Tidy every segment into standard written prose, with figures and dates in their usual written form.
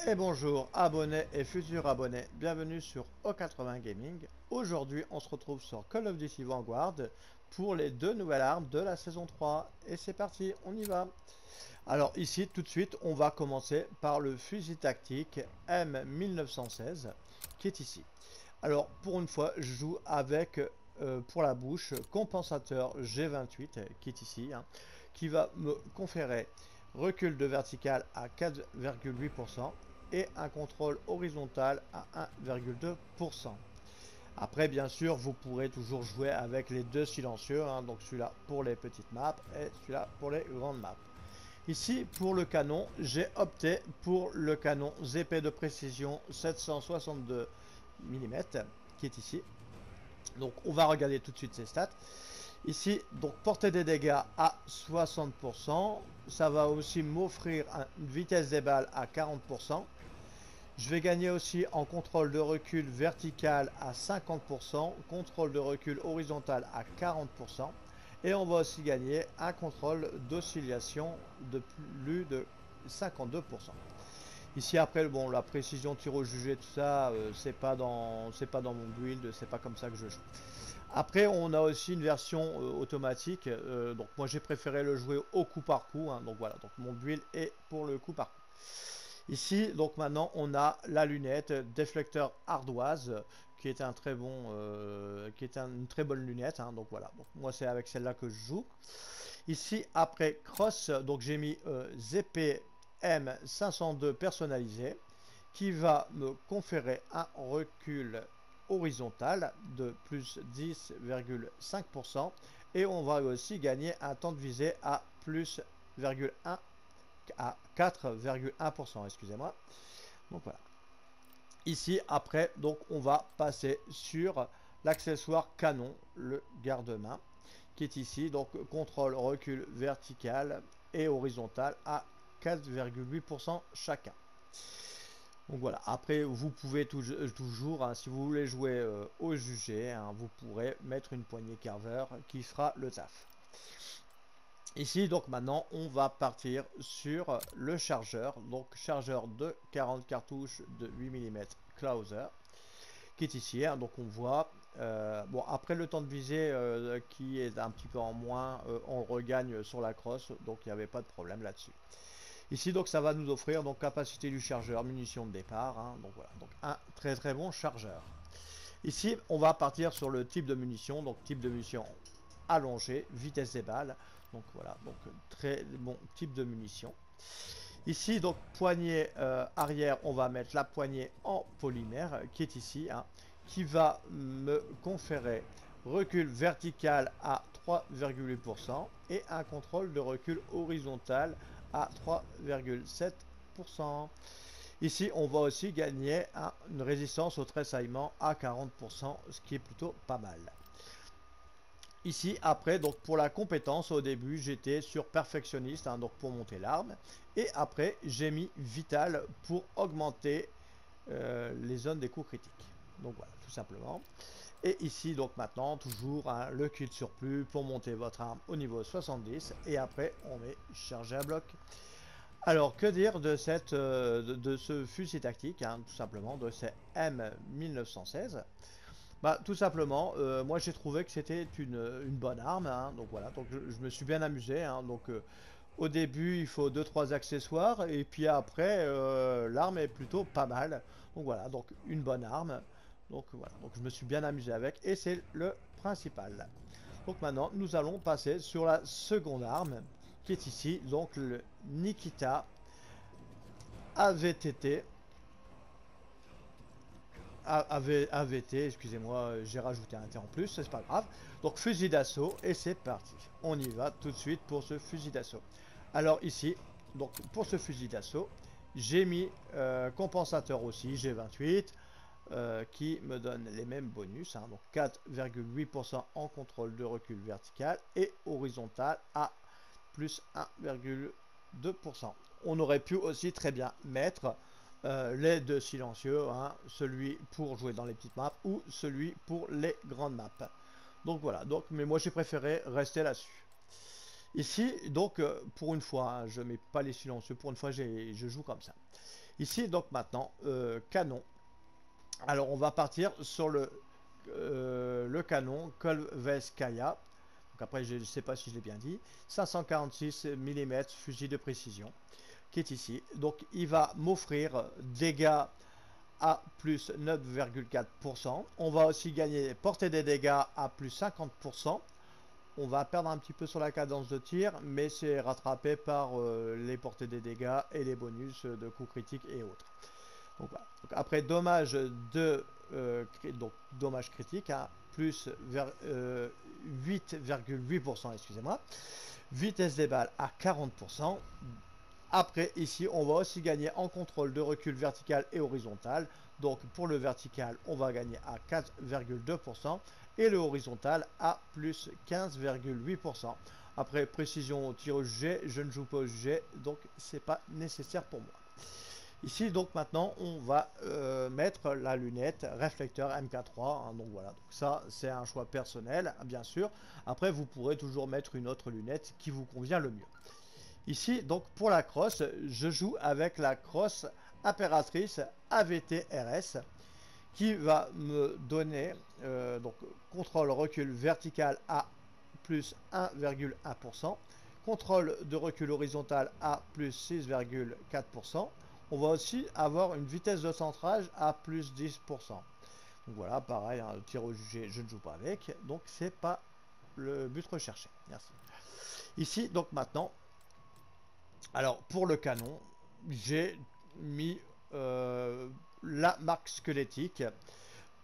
Et bonjour abonnés et futurs abonnés, bienvenue sur O80 Gaming. Aujourd'hui on se retrouve sur Call of Duty Vanguard pour les deux nouvelles armes de la saison 3. Et c'est parti, on y va. Alors ici tout de suite on va commencer par le fusil tactique M1916 qui est ici. Alors pour une fois je joue avec pour la bouche compensateur G28 qui est ici, qui va me conférer recul de vertical à 4,8% et un contrôle horizontal à 1,2%. Après, bien sûr, vous pourrez toujours jouer avec les deux silencieux, donc celui-là pour les petites maps et celui-là pour les grandes maps. Ici, pour le canon, j'ai opté pour le canon ZP de précision 762 mm, qui est ici. Donc, on va regarder tout de suite ses stats. Ici, donc portée des dégâts à 60%. Ça va aussi m'offrir une vitesse des balles à 40%. Je vais gagner aussi en contrôle de recul vertical à 50%, contrôle de recul horizontal à 40%. Et on va aussi gagner un contrôle d'oscillation de plus de 52%. Ici après, bon, la précision tir au jugé, tout ça, c'est pas dans mon build, c'est pas comme ça que je joue. Après, on a aussi une version automatique. Donc moi j'ai préféré le jouer au coup par coup. Donc voilà, donc mon build est pour le coup par coup. Ici, donc maintenant, on a la lunette déflecteur ardoise, qui est un très bon, une très bonne lunette. Donc voilà, donc moi c'est avec celle-là que je joue. Ici, après cross, donc j'ai mis ZPM 502 personnalisé, qui va me conférer un recul horizontal de plus 10,5% et on va aussi gagner un temps de visée à plus 1 à 4,1%, excusez-moi. Donc voilà. Ici, après, donc on va passer sur l'accessoire canon, le garde-main, qui est ici. Donc contrôle recul vertical et horizontal à 4,8% chacun. Donc voilà, après vous pouvez toujours, si vous voulez jouer au jugé, vous pourrez mettre une poignée carver qui fera le taf. Ici, donc maintenant, on va partir sur le chargeur. Donc, chargeur de 40 cartouches de 8 mm Clouser, qui est ici. Donc, on voit. Bon, après le temps de visée qui est un petit peu en moins, on regagne sur la crosse. Donc, il n'y avait pas de problème là-dessus. Ici, donc, ça va nous offrir donc capacité du chargeur, munitions de départ. Donc, voilà. Donc, un très très bon chargeur. Ici, on va partir sur le type de munition. Donc, type de munition allongé, vitesse des balles. Donc voilà, donc très bon type de munition. Ici, donc poignée arrière, on va mettre la poignée en polymère qui est ici, qui va me conférer recul vertical à 3,8% et un contrôle de recul horizontal à 3,7%. Ici, on va aussi gagner une résistance au tressaillement à 40%, ce qui est plutôt pas mal. Ici, après, donc pour la compétence, au début, j'étais sur perfectionniste, donc pour monter l'arme. Et après, j'ai mis vital pour augmenter les zones des coups critiques. Donc voilà, tout simplement. Et ici, donc maintenant, toujours le kit surplus pour monter votre arme au niveau 70. Et après, on met chargé à bloc. Alors, que dire de ce fusil tactique, tout simplement, de ces M1916. Bah, tout simplement, moi j'ai trouvé que c'était une bonne arme, donc voilà, donc je me suis bien amusé, donc au début il faut 2-3 accessoires, et puis après l'arme est plutôt pas mal, donc voilà, donc une bonne arme, donc voilà, donc je me suis bien amusé avec, et c'est le principal. Donc maintenant nous allons passer sur la seconde arme, qui est ici, donc le Nikita AVTT, AVT, excusez-moi, j'ai rajouté un T en plus, c'est pas grave. Donc fusil d'assaut et c'est parti. On y va tout de suite pour ce fusil d'assaut. Alors ici, donc pour ce fusil d'assaut, j'ai mis compensateur aussi, G28, qui me donne les mêmes bonus, donc 4,8% en contrôle de recul vertical et horizontal à plus 1,2%. On aurait pu aussi très bien mettre les deux silencieux, celui pour jouer dans les petites maps ou celui pour les grandes maps. Donc voilà, mais moi j'ai préféré rester là-dessus. Ici, donc, pour une fois, hein, je mets pas les silencieux, pour une fois, je joue comme ça. Ici, donc maintenant, canon. Alors, on va partir sur le canon Kolveskaya. Donc après, je ne sais pas si je l'ai bien dit. 546 mm fusil de précision, qui est ici. Donc, il va m'offrir dégâts à plus 9,4%. On va aussi gagner portée des dégâts à plus 50%. On va perdre un petit peu sur la cadence de tir, mais c'est rattrapé par les portées des dégâts et les bonus de coups critiques et autres. Donc, voilà. Donc, après dommage donc dommage critique à plus 8,8%, excusez-moi. Vitesse des balles à 40%. Après, ici, on va aussi gagner en contrôle de recul vertical et horizontal. Donc, pour le vertical, on va gagner à 4,2% et le horizontal à plus 15,8%. Après, précision au tir au jugé, je ne joue pas au jugé, donc c'est pas nécessaire pour moi. Ici, donc maintenant, on va mettre la lunette réflecteur MK3. Hein, donc voilà, donc ça, c'est un choix personnel, bien sûr. Après, vous pourrez toujours mettre une autre lunette qui vous convient le mieux. Ici, donc pour la crosse, je joue avec la crosse Impératrice AVT RS qui va me donner donc contrôle recul vertical à plus 1,1%, contrôle de recul horizontal à plus 6,4%. On va aussi avoir une vitesse de centrage à plus 10%. Donc voilà, pareil, hein, le tir au jugé, je ne joue pas avec, donc c'est pas le but recherché. Merci. Ici, donc maintenant, alors pour le canon, j'ai mis la marque squelettique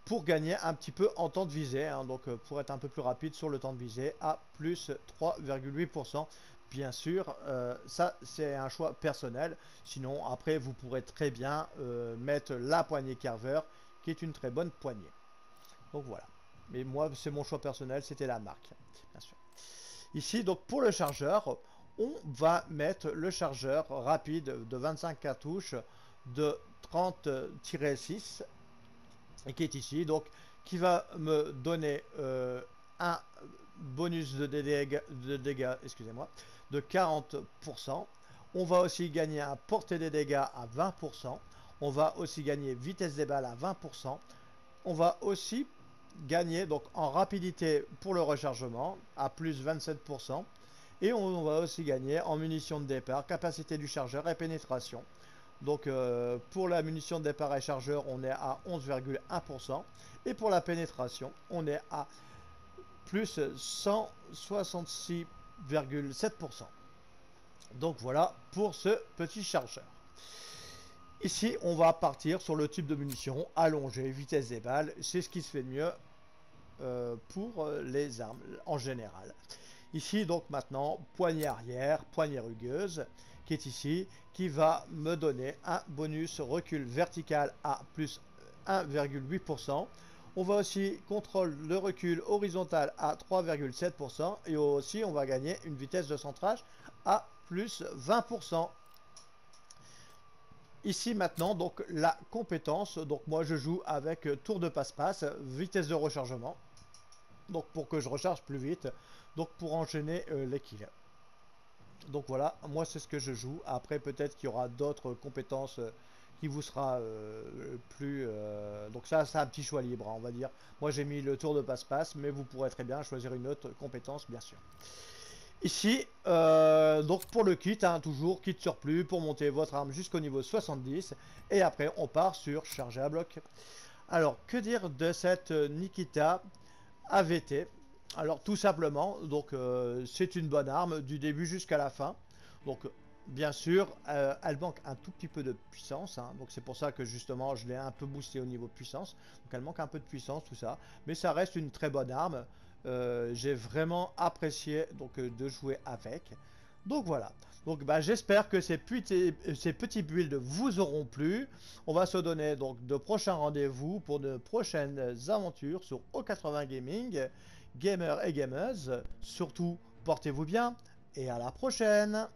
pour gagner un petit peu en temps de visée, hein, donc pour être un peu plus rapide sur le temps de visée à plus 3,8%. Bien sûr, ça c'est un choix personnel. Sinon, après, vous pourrez très bien mettre la poignée Carver, qui est une très bonne poignée. Donc voilà. Mais moi, c'est mon choix personnel, c'était la marque, bien sûr. Ici, donc pour le chargeur, on va mettre le chargeur rapide de 25 cartouches de 30-6 qui est ici, donc qui va me donner un bonus de dégâts excusez-moi, de 40%. On va aussi gagner un portée des dégâts à 20%. On va aussi gagner vitesse des balles à 20%. On va aussi gagner donc en rapidité pour le rechargement à plus 27%. Et on va aussi gagner en munitions de départ, capacité du chargeur et pénétration. Donc pour la munition de départ et chargeur, on est à 11,1%. Et pour la pénétration, on est à plus 166,7%. Donc voilà pour ce petit chargeur. Ici, on va partir sur le type de munition, allongée, vitesse des balles. C'est ce qui se fait de mieux pour les armes en général. Ici, donc maintenant, poignée arrière, poignée rugueuse, qui est ici, qui va me donner un bonus recul vertical à plus 1,8%. On va aussi contrôle le recul horizontal à 3,7% et aussi on va gagner une vitesse de centrage à plus 20%. Ici maintenant, donc la compétence, donc moi je joue avec tour de passe-passe, vitesse de rechargement, donc pour que je recharge plus vite, donc pour enchaîner les kills. Donc voilà, moi c'est ce que je joue. Après peut-être qu'il y aura d'autres compétences qui vous sera plus... donc ça c'est un petit choix libre, hein, on va dire. Moi j'ai mis le tour de passe-passe, mais vous pourrez très bien choisir une autre compétence, bien sûr. Ici, donc pour le kit, hein, toujours kit surplus pour monter votre arme jusqu'au niveau 70. Et après, on part sur charger à bloc. Alors, que dire de cette Nikita AVT? Alors, tout simplement, donc c'est une bonne arme du début jusqu'à la fin. Donc, bien sûr, elle manque un tout petit peu de puissance. Hein, donc, c'est pour ça que justement, je l'ai un peu boosté au niveau puissance. Donc, elle manque un peu de puissance, tout ça. Mais ça reste une très bonne arme. J'ai vraiment apprécié donc de jouer avec. Donc voilà. Donc bah, j'espère que ces petits builds vous auront plu. On va se donner donc de prochains rendez-vous pour de prochaines aventures sur O80 Gaming, gamers et gameuses. Surtout, portez-vous bien et à la prochaine.